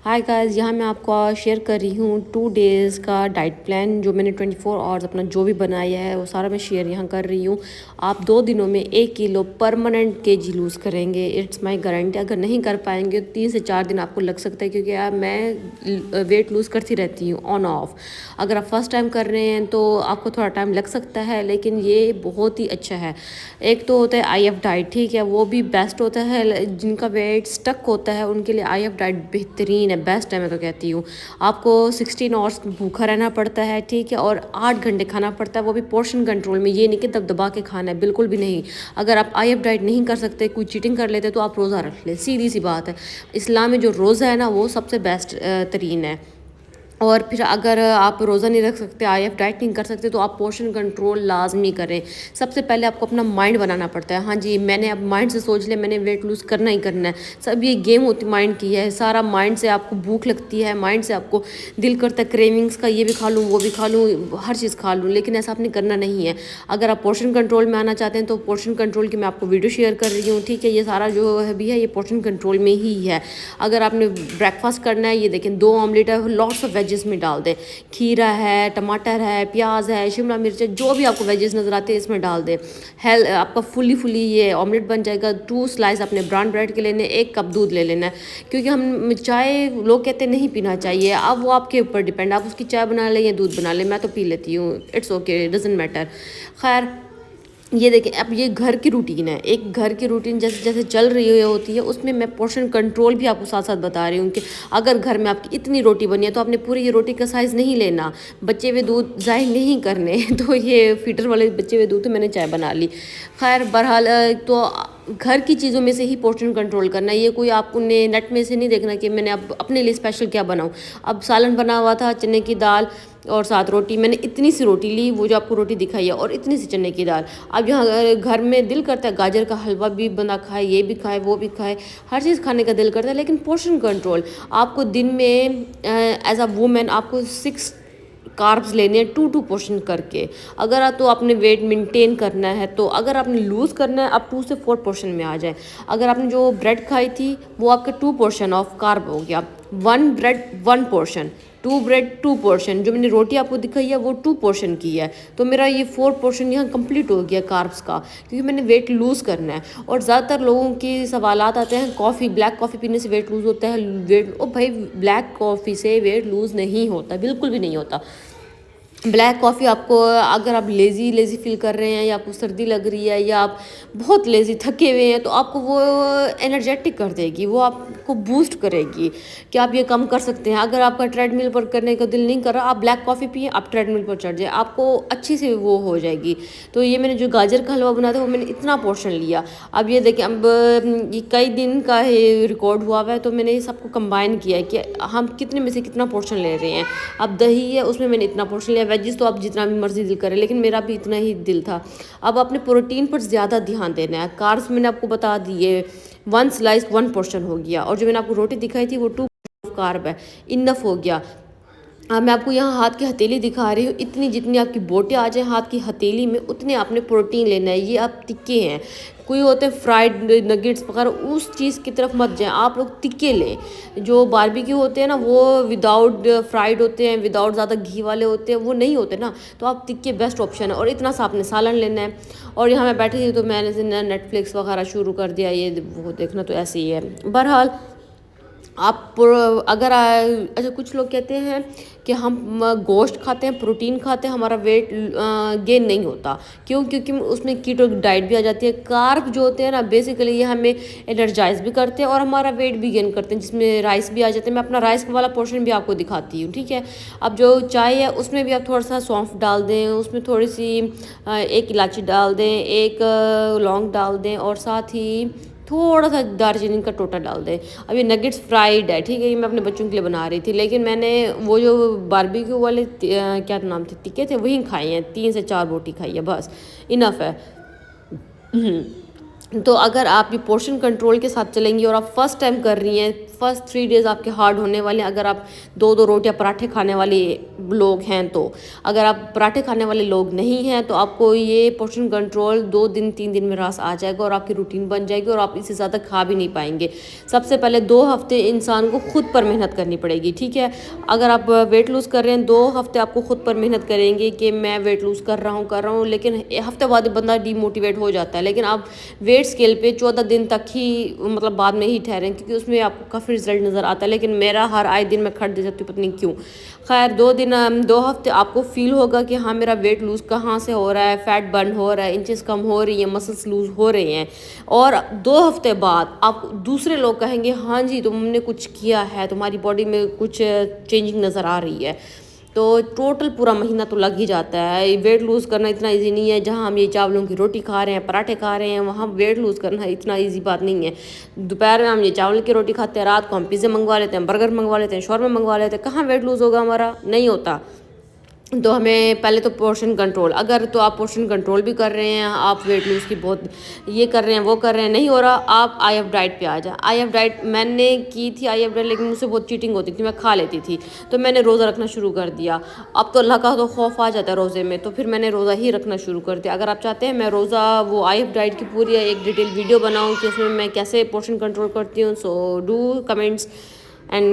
Hi guys, यहाँ मैं आपको शेयर कर रही हूँ 2 डेज़ का डाइट प्लान जो मैंने 24 आवर्स अपना जो भी बनाया है वो सारा मैं शेयर यहाँ कर रही हूँ। आप 2 दिनों में 1 किलो परमानेंट केजी लूज़ करेंगे, इट्स माय गारंटी। अगर नहीं कर पाएंगे तो 3 से 4 दिन आपको लग सकता है, क्योंकि यार मैं वेट लूज़ करती रहती हूँ ऑन ऑफ। अगर आप फर्स्ट टाइम कर रहे हैं तो आपको थोड़ा टाइम लग सकता है, लेकिन ये बहुत ही अच्छा है। एक तो होता है IF डाइट, ठीक है, वो भी बेस्ट होता है। जिनका वेट स्टक होता है उनके लिए IF डाइट बेहतरीन है, बेस्ट है, मैं तो कहती हूँ। आपको 16 आवर्स भूखा रहना पड़ता है, ठीक है, और 8 घंटे खाना पड़ता है, वो भी पोर्शन कंट्रोल में। ये नहीं कि दब दबा के खाना है, बिल्कुल भी नहीं। अगर आप IF डाइट नहीं कर सकते, कोई चीटिंग कर लेते, तो आप रोज़ा रख लें, सीधी सी बात है। इस्लाम में जो रोज़ा है ना, वो सबसे बेस्ट तरीन है। और फिर अगर आप रोज़ा नहीं रख सकते, IF डाइट नहीं कर सकते, तो आप पोर्शन कंट्रोल लाजमी करें। सबसे पहले आपको अपना माइंड बनाना पड़ता है। हाँ जी, मैंने अब माइंड से सोच लिया मैंने वेट लूज़ करना ही करना है। सब ये गेम होती माइंड की है, सारा माइंड से आपको भूख लगती है, माइंड से आपको दिल करता है क्रेविंग्स का, ये भी खा लूँ वो भी खा लूँ, हर चीज़ खा लूँ, लेकिन ऐसा आपने करना नहीं है। अगर आप पोर्शन कंट्रोल में आना चाहते हैं तो पोर्शन कंट्रोल की मैं आपको वीडियो शेयर कर रही हूँ, ठीक है। ये सारा जो है भी है, ये पोर्शन कंट्रोल में ही है। अगर आपने ब्रेकफास्ट करना है, ये देखें 2 ऑमलेट है, लॉट्स ऑफ वेजेस में डाल दें। खीरा है, टमाटर है, प्याज है, शिमला मिर्च है, जो भी आपको वेजेस नज़र आते हैं इसमें डाल दें। आपका फुली ये ऑमलेट बन जाएगा। 2 स्लाइस अपने ब्राउन ब्रेड के लेने, 1 कप दूध ले लेना है, क्योंकि हम चाय लोग कहते हैं नहीं पीना चाहिए। अब वो आपके ऊपर डिपेंड, आप उसकी चाय बना लें या दूध बना लें, मैं तो पी लेती हूँ, इट्स ओके, डजंट मैटर। खैर, ये देखें, अब ये घर की रूटीन है। एक घर की रूटीन जैसे जैसे चल रही होती है, उसमें मैं पोर्शन कंट्रोल भी आपको साथ साथ बता रही हूँ कि अगर घर में आपकी इतनी रोटी बनी है तो आपने पूरी ये रोटी का साइज़ नहीं लेना, बचे हुए दूध ज़ाहिर नहीं करने। तो ये फीटर वाले बचे हुए दूध तो मैंने चाय बना ली। खैर बहरहाल, तो घर की चीज़ों में से ही पोर्शन कंट्रोल करना है। ये कोई आपने नेट में से नहीं देखना कि मैंने अब अपने लिए स्पेशल क्या बनाऊँ। अब सालन बना हुआ था, चने की दाल और 7 रोटी, मैंने इतनी सी रोटी ली, वो जो आपको रोटी दिखाई है, और इतनी सी चने की दाल। अब यहाँ घर में दिल करता है गाजर का हलवा भी बना खाए, ये भी खाए, वो भी खाए, हर चीज़ खाने का दिल करता है, लेकिन पोर्शन कंट्रोल। आपको दिन में एज अ वूमेन आपको 6 कार्ब्स लेने हैं, 2 पोर्शन करके। अगर आप तो आपने वेट मेंटेन करना है, तो अगर आपने लूज़ करना है, आप 2 से 4 पोर्शन में आ जाए। अगर आपने जो ब्रेड खाई थी वो आपका 2 पोर्शन ऑफ कार्ब हो गया। 1 ब्रेड 1 पोर्शन, 2 ब्रेड 2 पोर्शन, जो मैंने रोटी आपको दिखाई है वो 2 पोर्शन की है। तो मेरा ये 4 पोर्शन यहाँ कंप्लीट हो गया कार्ब्स का, क्योंकि मैंने वेट लूज़ करना है। और ज़्यादातर लोगों के सवालात आते हैं, कॉफ़ी, ब्लैक कॉफ़ी पीने से वेट लूज़ होता है। वेट, ओ भाई, ब्लैक कॉफ़ी से वेट लूज़ नहीं होता, बिल्कुल भी नहीं होता। ब्लैक कॉफ़ी आपको, अगर आप लेज़ी फील कर रहे हैं, या आपको सर्दी लग रही है, या आप बहुत लेज़ी थके हुए हैं, तो आपको वो एनर्जेटिक कर देगी, वो आपको बूस्ट करेगी कि आप ये कम कर सकते हैं। अगर आपका ट्रेडमिल पर करने का दिल नहीं कर रहा, आप ब्लैक कॉफ़ी पिए, आप ट्रेडमिल पर चढ़ जाए, आपको अच्छी से वो हो जाएगी। तो ये मैंने जो गाजर का हलवा बनाया था वो मैंने इतना पोर्शन लिया। अब ये देखें, अब ये कई दिन का रिकॉर्ड हुआ हुआ है, तो मैंने ये सबको कंबाइन किया है कि हम कितने में से कितना पोर्शन ले रहे हैं। अब दही है, उसमें मैंने इतना पोर्शन लिया। वेजिस तो आप जितना भी मर्जी दिल करें, लेकिन मेरा भी इतना ही दिल था। अब अपने प्रोटीन पर ज़्यादा ध्यान देना है। कार्ब्स मैंने आपको बता दिए, 1 स्लाइस 1 पोर्शन हो गया, और जो मैंने आपको रोटी दिखाई थी वो 2 कार्ब है, इनफ हो गया। मैं आपको यहाँ हाथ की हथेली दिखा रही हूँ, इतनी जितनी आपकी बोटें आ जाए हाथ की हथेली में, उतने आपने प्रोटीन लेना है। ये आप टिक्के हैं, कोई होते हैं फ्राइड नगेट्स वगैरह, उस चीज़ की तरफ मत जाएं, आप लोग टिक्के लें। जो बारबेक्यू होते हैं ना, वो विदाउट फ्राइड होते हैं, विदाउट ज़्यादा घी वाले होते हैं, वो नहीं होते ना, तो आप टिक्के बेस्ट ऑप्शन है। और इतना सा आपने सालन लेना है। और यहाँ मैं बैठी थी तो मैंने नेटफ्लिक्स वगैरह शुरू कर दिया, ये वो देखना, तो ऐसे ही है। बहरहाल, आप अगर अच्छा, कुछ लोग कहते हैं कि हम गोश्त खाते हैं, प्रोटीन खाते हैं, हमारा वेट गेन नहीं होता। क्यों? क्योंकि उसमें कीटो डाइट भी आ जाती है। कार्ब जो होते हैं ना, बेसिकली ये हमें एनर्जाइज भी करते हैं और हमारा वेट भी गेन करते हैं, जिसमें राइस भी आ जाते हैं। मैं अपना राइस वाला पोर्शन भी आपको दिखाती हूँ, ठीक है। अब जो चाय है उसमें भी आप थोड़ा सा सौंफ डाल दें, उसमें थोड़ी सी 1 इलायची डाल दें, 1 लौंग डाल दें, और साथ ही थोड़ा सा दालचीनी का टोटा डाल दें। अब ये नगेट्स फ्राइड है, ठीक है, ये मैं अपने बच्चों के लिए बना रही थी, लेकिन मैंने वो जो बारबेक्यू वाले क्या नाम थे, टिक्के थे, वही खाए हैं। 3 से 4 रोटी खाई है, बस इनफ है। तो अगर आप ये पोर्शन कंट्रोल के साथ चलेंगी और आप फर्स्ट टाइम कर रही हैं, फर्स्ट 3 डेज़ आपके हार्ड होने वाले हैं। अगर आप 2-2 रोटियाँ पराठे खाने वाले लोग हैं तो। अगर आप पराठे खाने वाले लोग नहीं हैं तो आपको ये पोर्शन कंट्रोल 2 दिन 3 दिन में रास आ जाएगा और आपकी रूटीन बन जाएगी और आप इससे ज़्यादा खा भी नहीं पाएंगे। सबसे पहले 2 हफ्ते इंसान को खुद पर मेहनत करनी पड़ेगी, ठीक है। अगर आप वेट लूज़ कर रहे हैं 2 हफ्ते आपको खुद पर मेहनत करेंगे कि मैं वेट लूज़ कर रहा हूँ, लेकिन हफ्ते बाद बंदा डीमोटिवेट हो जाता है। लेकिन आप वेट स्केल पे 14 दिन तक ही मतलब बाद में ही ठहरें, क्योंकि उसमें आपको काफ़ी रिजल्ट नज़र आता है। लेकिन मेरा हर आए दिन मैं खट दे जाती हूँ, पता नहीं क्यों। खैर 2 हफ्ते आपको फील होगा कि हाँ मेरा वेट लूज़ कहाँ से हो रहा है, फैट बर्न हो रहा है, इंचेस कम हो रही हैं, मसल्स लूज़ हो रहे हैं। और 2 हफ्ते बाद आप दूसरे लोग कहेंगे हाँ जी तुमने कुछ किया है, तुम्हारी बॉडी में कुछ चेंजिंग नज़र आ रही है। तो टोटल पूरा महीना तो लग ही जाता है। वेट लूज़ करना इतना इजी नहीं है। जहाँ हम ये चावलों की रोटी खा रहे हैं, पराठे खा रहे हैं, वहाँ वेट लूज़ करना इतना इजी बात नहीं है। दोपहर में हम ये चावल की रोटी खाते हैं, रात को हम पिज़्ज़ा मंगवा लेते हैं, बर्गर मंगवा लेते हैं, शौरमा मंगवा लेते हैं। कहाँ वेट लूज़ होगा हमारा? नहीं होता। तो हमें पहले तो पोर्शन कंट्रोल, अगर तो आप पोर्शन कंट्रोल भी कर रहे हैं, आप वेट लूज़ की बहुत ये कर रहे हैं वो कर रहे हैं, नहीं हो रहा, आप IF डाइट पे आ जाए। IF डाइट मैंने की थी IF डाइट, लेकिन मुझसे बहुत चीटिंग होती थी, मैं खा लेती थी। तो मैंने रोज़ा रखना शुरू कर दिया। अब तो अल्लाह का तो खौफ आ जाता है रोज़े में, तो फिर मैंने रोज़ा ही रखना शुरू कर दिया। अगर आप चाहते हैं मैं रोज़ा वो IF डाइट की पूरी एक डिटेल वीडियो बनाऊँ कि उसमें मैं कैसे पोर्शन कंट्रोल करती हूँ, सो डू कमेंट्स एंड